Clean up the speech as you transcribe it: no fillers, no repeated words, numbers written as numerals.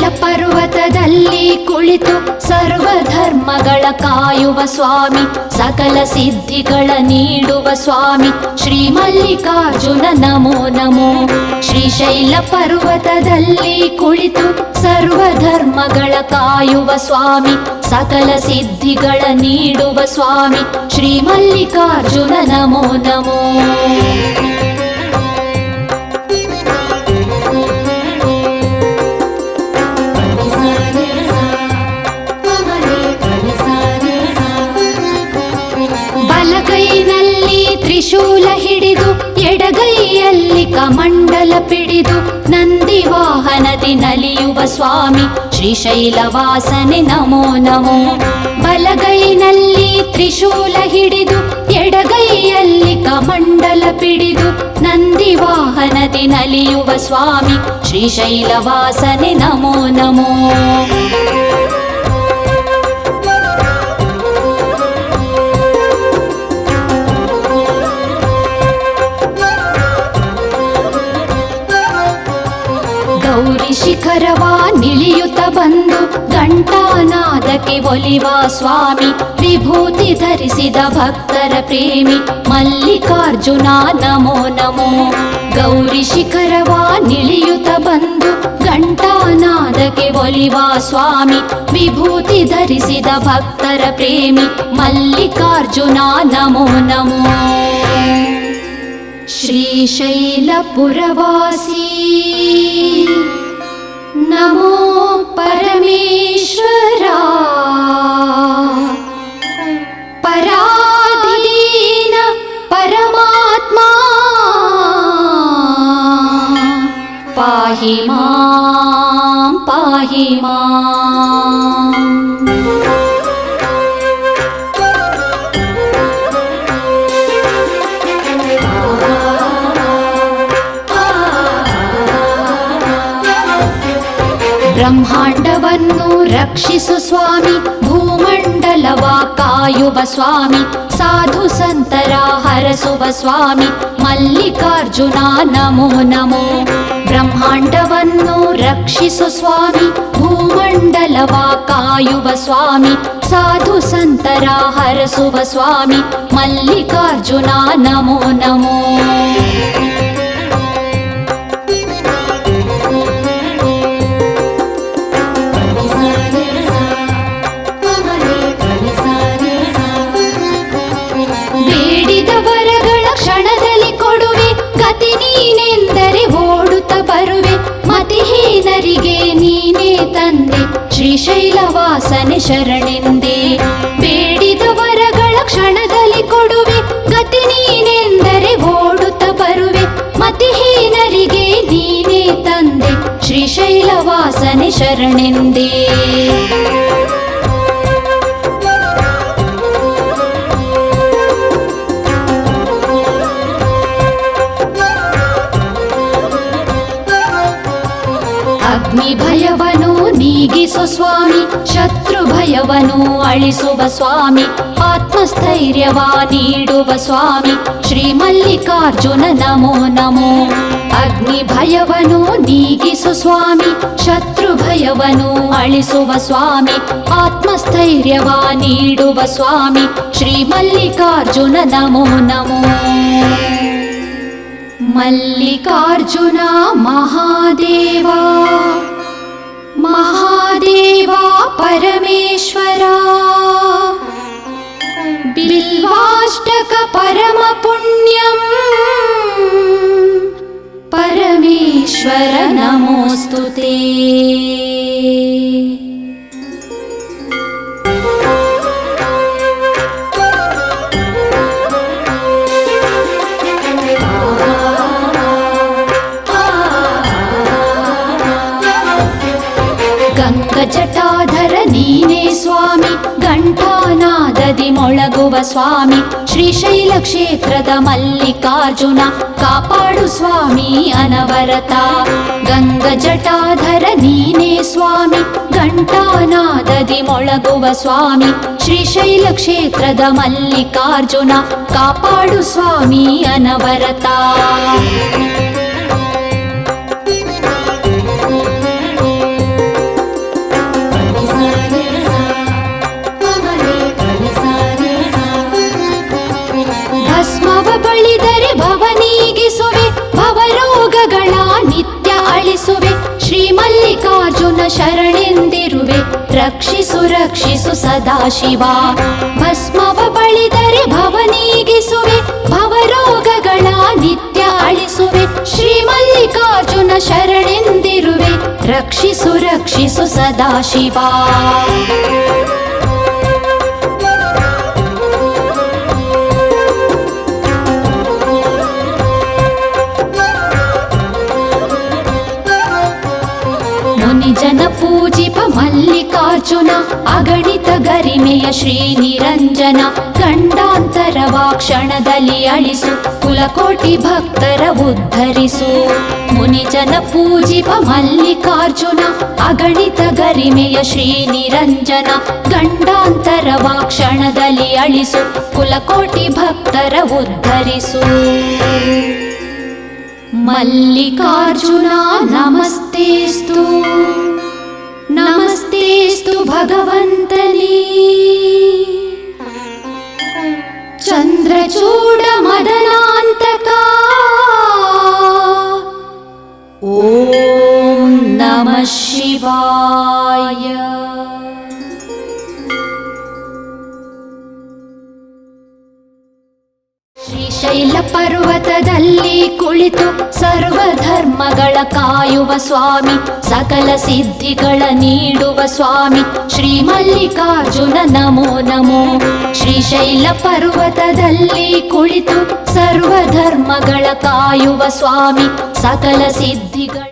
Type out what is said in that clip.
ಶ್ರೀಶೈಲ ಪರ್ವತದಲ್ಲಿ ಕುಳಿತು ಸರ್ವಧರ್ಮಗಳ ಕಾಯುವ ಸ್ವಾಮಿ, ಸಕಲ ಸಿದ್ಧಿಗಳ ನೀಡುವ ಸ್ವಾಮಿ ಶ್ರೀ ಮಲ್ಲಿಕಾರ್ಜುನ ನಮೋ ನಮೋ. ಶ್ರೀಶೈಲ ಪರ್ವತದಲ್ಲಿ ಕುಳಿತು ಸರ್ವಧರ್ಮಗಳ ಕಾಯುವ ಸ್ವಾಮಿ, ಸಕಲ ಸಿದ್ಧಿಗಳ ನೀಡುವ ಸ್ವಾಮಿ ಶ್ರೀ ಮಲ್ಲಿಕಾರ್ಜುನ ನಮೋ ನಮೋ. ಬಲಗೈನಲ್ಲಿ ತ್ರಿಶೂಲ ಹಿಡಿದು ಎಡಗೈಯಲ್ಲಿ ಕಮಂಡಲ ಪಿಡಿದು ನಂದಿ ವಾಹನದಿ ನಲಿಯುವ ಸ್ವಾಮಿ ಶ್ರೀಶೈಲವಾಸನೆ ನಮೋ ನಮೋ. ಬಲಗೈನಲ್ಲಿ ತ್ರಿಶೂಲ ಹಿಡಿದು ಎಡಗೈಯಲ್ಲಿ ಕಮಂಡಲ ಪಿಡಿದು ನಂದಿ ವಾಹನದಿ ನಲಿಯುವ ಸ್ವಾಮಿ ಶ್ರೀಶೈಲವಾಸನೆ ನಮೋ ನಮೋ. ಗೌರಿ ಶಿಖರವ ನಿಳಿಯುತ್ತ ಬಂದು ಘಂಟಾನಾದಕ್ಕೆ ಒಲಿವ ಸ್ವಾಮಿ, ವಿಭೂತಿ ಧರಿಸಿದ ಭಕ್ತರ ಪ್ರೇಮಿ ಮಲ್ಲಿಕಾರ್ಜುನ ನಮೋ ನಮೋ. ಗೌರಿ ಶಿಖರವ ನಿಳಿಯುತ್ತ ಬಂದು ಘಂಟಾನಾದಕ್ಕೆ ಒಲಿವ ಸ್ವಾಮಿ, ವಿಭೂತಿ ಧರಿಸಿದ ಭಕ್ತರ ಪ್ರೇಮಿ ಮಲ್ಲಿಕಾರ್ಜುನ ನಮೋ ನಮೋ. ಶ್ರೀಶೈಲಪುರವಾಸಿ ನಮೋ ಪರಮೇಶ್ವರ, ಪರಾಧೀನ ಪರಮಾತ್ಮ ಪಾಹಿ ಮಾಂ ಪಾಹಿ ಮಾಂ. ಬ್ರಹ್ಮಾಂಡವನ್ನು ರಕ್ಷಿಸು ಸ್ವಾಮಿ, ಭೂಮಂಡಲವ ಕಾಯುವ ಸ್ವಾಮಿ, ಸಾಧು ಸಂತರ ಹರಸುವ ಸ್ವಾಮಿ ಮಲ್ಲಿಕಾರ್ಜುನ ನಮೋ ನಮೋ. ಬ್ರಹ್ಮಾಂಡವನ್ನು ರಕ್ಷಿಸು ಸ್ವಾಮಿ, ಭೂಮಂಡಲವ ಕಾಯುವ ಸ್ವಾಮಿ, ಸಾಧು ಸಂತರ ಹರಸುವ ಸ್ವಾಮಿ ಮಲ್ಲಿಕಾರ್ಜುನ ನಮೋ ನಮೋ. ನೀನೆಂದರೆ ಓಡುತ್ತ ಬರುವೆ, ಮತಿಹೀನರಿಗೆ ನೀನೇ ತಂದೆ ಶ್ರೀಶೈಲವಾಸನೆ ಶರಣೆಂದೇ. ಬೇಡಿದ ವರಗಳ ಕ್ಷಣದಲ್ಲಿ ಕೊಡುವೆ, ಗತಿ ನೀನೆಂದರೆ ಓಡುತ್ತ ಬರುವೆ, ಮತಿಹೀನರಿಗೆ ನೀನೇ ತಂದೆ ಶ್ರೀಶೈಲವಾಸನೆ ಶರಣೆಂದೇ. ಅಗ್ನಿ ಭಯವನು ನೀಗಿಸು ಸ್ವಾಮಿ, ಶತ್ರು ಭಯವನು ಅಳಿಸುವ ಸ್ವಾಮಿ, ಆತ್ಮಸ್ಥೈರ್ಯವ ನೀಡುವ ಸ್ವಾಮಿ ಶ್ರೀ ಮಲ್ಲಿಕಾರ್ಜುನ ನಮೋ ನಮೋ. ಅಗ್ನಿ ಭಯವನು ನೀಗಿಸು ಸ್ವಾಮಿ, ಶತ್ರು ಭಯವನು ಅಳಿಸುವ ಸ್ವಾಮಿ, ಆತ್ಮಸ್ಥೈರ್ಯವ ನೀಡುವ ಸ್ವಾಮಿ ಶ್ರೀ ಮಲ್ಲಿಕಾರ್ಜುನ ನಮೋ ನಮೋ. ಮಲ್ಲಿಕಾರ್ಜುನ ಮಹಾದೇವ ಮಹಾದೇವ ಪರಮೇಶ್ವರ, ಬಿಲ್ವಾಷ್ಟಕ ಪರಮ ಪುಣ್ಯಂ ಪರಮೇಶ್ವರ ನಮೋಸ್ತುತೇ. ಗಂಗಜಟಾಧರ ನೀನೇ ಸ್ವಾಮಿ, ಘಂಟಾನಾದದಿ ಮೊಳಗುವ ಸ್ವಾಮಿ ಶ್ರೀಶೈಲ ಕ್ಷೇತ್ರದ ಮಲ್ಲಿಕಾರ್ಜುನ, ಕಾಪಾಡು ಸ್ವಾಮಿ ಅನವರತ. ಗಂಗಜಟಾಧರ ನೀನೇ ಸ್ವಾಮಿ, ಘಂಟಾನಾದದಿ ಮೊಳಗುವ ಸ್ವಾಮಿ ಶ್ರೀಶೈಲ ಕ್ಷೇತ್ರದ ಮಲ್ಲಿಕಾರ್ಜುನ, ಕಾಪಾಡು ಸ್ವಾಮಿ ಅನವರತ. ಆಲಿಸುವೆ ಶ್ರೀ ಮಲ್ಲಿಕಾರ್ಜುನ ಶರಣೆಂದಿರುವೆ ರಕ್ಷಿಸು ರಕ್ಷಿಸು ಸದಾಶಿವ ಭಸ್ಮವ ಬಳಿದರೆ ಭವ ನೀಗಿಸುವೆ ಭವರೋಗಗಳ ನಿತ್ಯ ಅಳಿಸುವೆ ಶ್ರೀ ಮಲ್ಲಿಕಾರ್ಜುನ ಶರಣೆಂದಿರುವೆ ರಕ್ಷಿಸು ರಕ್ಷಿಸು ಸದಾಶಿವ ಮುನಿಜನ ಪೂಜಿಪ ಮಲ್ಲಿಕಾರ್ಜುನ ಅಗಣಿತ ಗರಿಮೆಯ ಶ್ರೀ ನಿರಂಜನ ಗಂಡಾಂತರವ ಕ್ಷಣದಲ್ಲಿ ಅಳಿಸು ಕುಲಕೋಟಿ ಭಕ್ತರ ಉದ್ಧರಿಸು ಮುನಿಜನ ಪೂಜಿಪ ಮಲ್ಲಿಕಾರ್ಜುನ ಅಗಣಿತ ಗರಿಮೆಯ ಶ್ರೀ ನಿರಂಜನ ಗಂಡಾಂತರವ ಕ್ಷಣದಲ್ಲಿ ಅಳಿಸು ಕುಲಕೋಟಿ ಭಕ್ತರ ಉದ್ಧರಿಸು ಮಲ್ಲಿಕಾರ್ಜುನ ನಮಸ್ತೇಸ್ತು ನಮಸ್ತೇಸ್ತು ಭಗವಂತನೇ ಚಂದ್ರಚೂಡ ಮದನಾಂತಕ ಓಂ ನಮಃ ಶಿವಾಯ ಶ್ರೀಶೈಲ ಪರ್ವತದಲ್ಲಿ ಕುಳಿತು ಸರ್ವಧರ್ಮಗಳ ಕಾಯುವ ಸ್ವಾಮಿ ಸಕಲ ಸಿದ್ಧಿಗಳ ನೀಡುವ ಸ್ವಾಮಿ ಶ್ರೀ ಮಲ್ಲಿಕಾರ್ಜುನ ನಮೋ ನಮೋ ಶ್ರೀಶೈಲ ಪರ್ವತದಲ್ಲಿ ಕುಳಿತು ಸರ್ವಧರ್ಮಗಳ ಕಾಯುವ ಸ್ವಾಮಿ ಸಕಲ ಸಿದ್ಧಿಗಳ